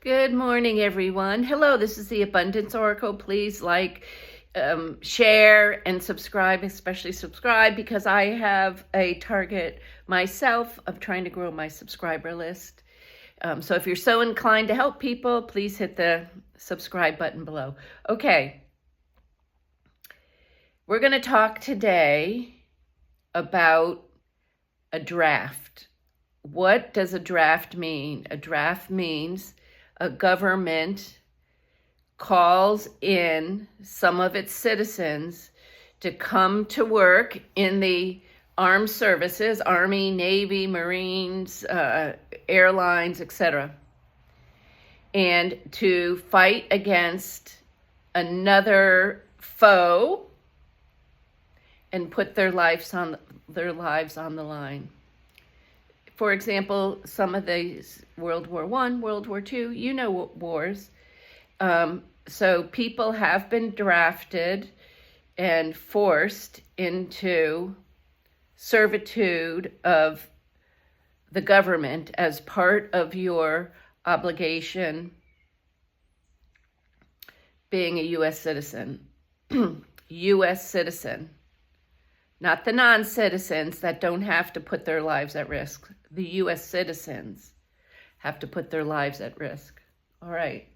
Good morning, everyone. Hello, this is the Abundance Oracle. Please like, share, and subscribe, especially subscribe, because I have a target myself of trying to grow my subscriber list. So if you're so inclined to help people, please hit the subscribe button below. Okay, we're going to talk today about a draft. What does a draft mean? A draft means a government calls in some of its citizens to come to work in the armed services, Army, Navy, Marines, airlines, etc., and to fight against another foe and put their lives on the line. For example, some of these World War I, World War II, wars. So people have been drafted and forced into servitude of the government as part of your obligation being a U.S. citizen. U.S. citizen. Not the non-citizens that don't have to put their lives at risk. The U.S. citizens have to put their lives at risk. All right.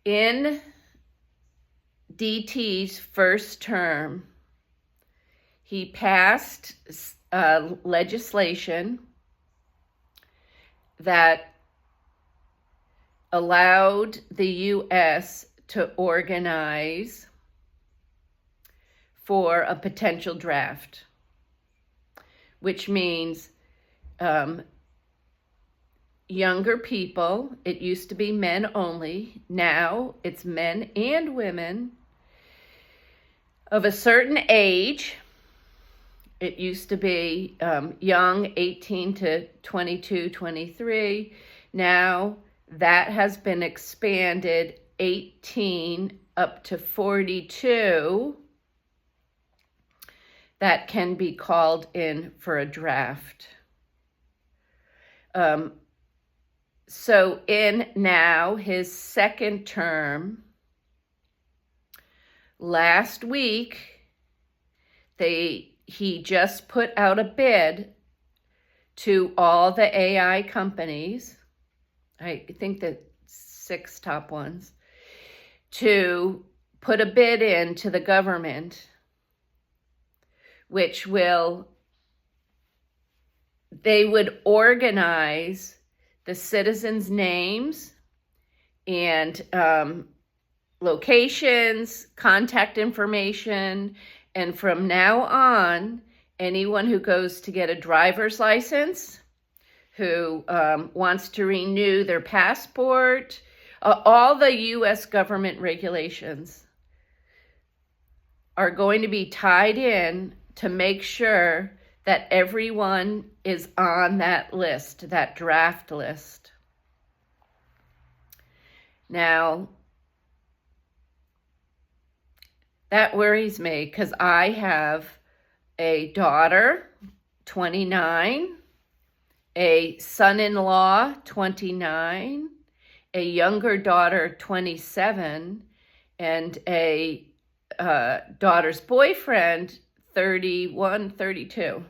In DT's first term, he passed legislation that allowed the U.S. to organize for a potential draft, which means younger people. It used to be men only. Now it's men and women of a certain age. It used to be young, 18 to 22, 23. Now that has been expanded, 18 up to 42, that can be called in for a draft. So in now his second term, last week, he just put out a bid to all the AI companies, I think the 6 top ones, to put a bid in to the government, which they would organize the citizens' names and locations, contact information, and from now on, anyone who goes to get a driver's license, who wants to renew their passport, all the U.S. government regulations are going to be tied in to make sure that everyone is on that list, that draft list. Now, that worries me because I have a daughter, 29, a son-in-law, 29, a younger daughter, 27, and a daughter's boyfriend, 31, 32.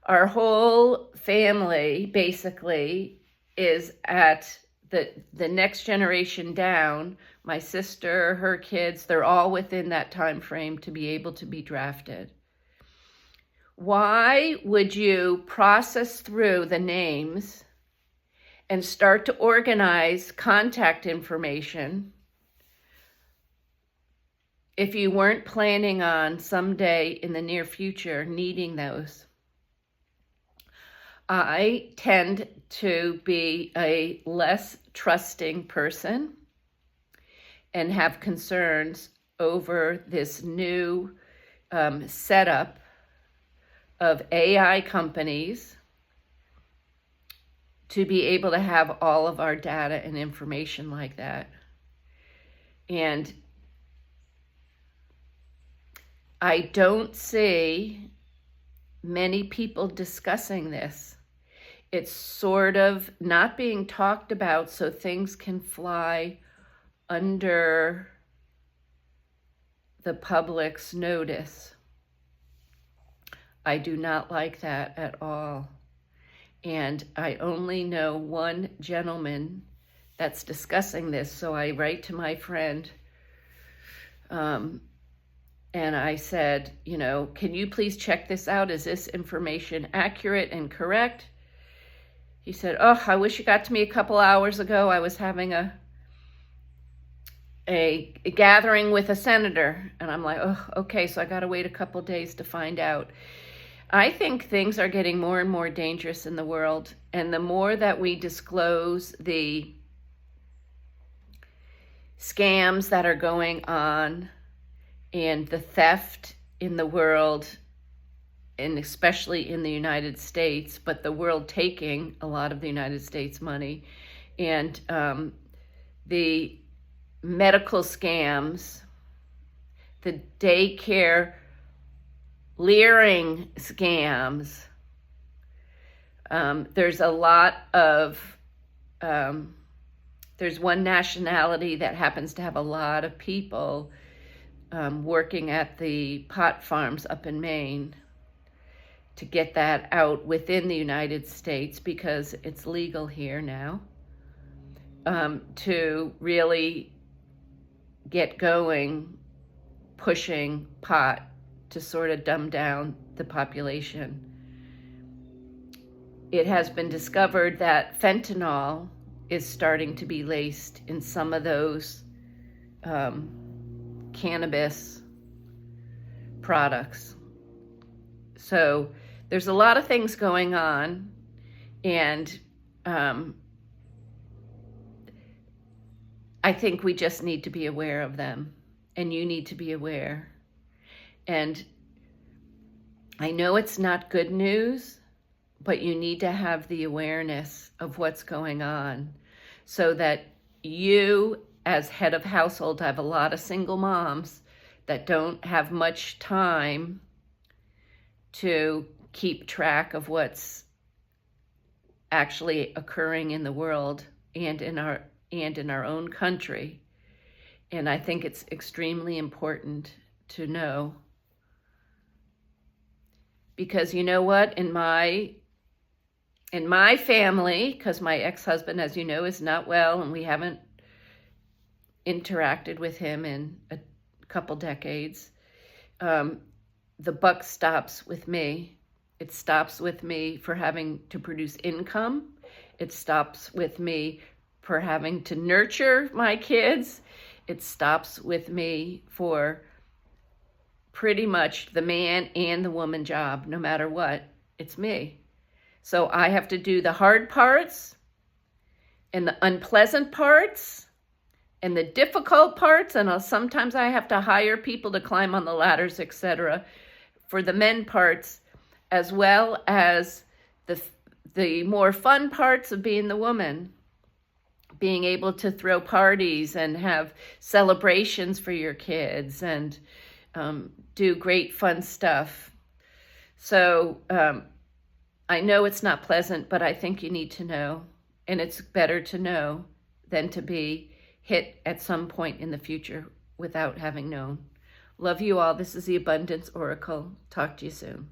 Our whole family basically is at the next generation down. My sister, her kids, they're all within that time frame to be able to be drafted. Why would you process through the names and start to organize contact information if you weren't planning on someday in the near future needing those? I tend to be a less trusting person and have concerns over this new setup of AI companies to be able to have all of our data and information like that. And I don't see many people discussing this. it's sort of not being talked about so things can fly under the public's notice. I do not like that at all. And I only know one gentleman that's discussing this, so I write to my friend, and I said, you know, can you please check this out? Is this information accurate and correct? He said, oh, I wish you got to me a couple hours ago. I was having a gathering with a senator. And I'm like, oh, okay, so I got to wait a couple days to find out. I think things are getting more and more dangerous in the world. And the more that we disclose the scams that are going on and the theft in the world, and especially in the United States, but the world taking a lot of the United States money, and the medical scams, the daycare leering scams. There's a lot of, there's one nationality that happens to have a lot of people working at the pot farms up in Maine to get that out within the United States, because it's legal here now, to really get going, pushing pot to sort of dumb down the population. It has been discovered that fentanyl is starting to be laced in some of those cannabis products. So there's a lot of things going on, and I think we just need to be aware of them, and you need to be aware. And I know it's not good news, but you need to have the awareness of what's going on so that you, as head of household, I have a lot of single moms that don't have much time to keep track of what's actually occurring in the world and in our own country. And I think it's extremely important to know, because you know what, in my family, because my ex-husband, as you know, is not well, and we haven't interacted with him in a couple decades, the buck stops with me. It stops with me for having to produce income. It stops with me for having to nurture my kids. It stops with me for pretty much the man and the woman job. No matter what, it's me. So I have to do the hard parts and the unpleasant parts and the difficult parts, and sometimes I have to hire people to climb on the ladders, etc., for the men parts, as well as the more fun parts of being the woman, being able to throw parties and have celebrations for your kids and do great fun stuff. So I know it's not pleasant, but I think you need to know, and it's better to know than to be hit at some point in the future without having known. Love you all. This is the Abundance Oracle. Talk to you soon.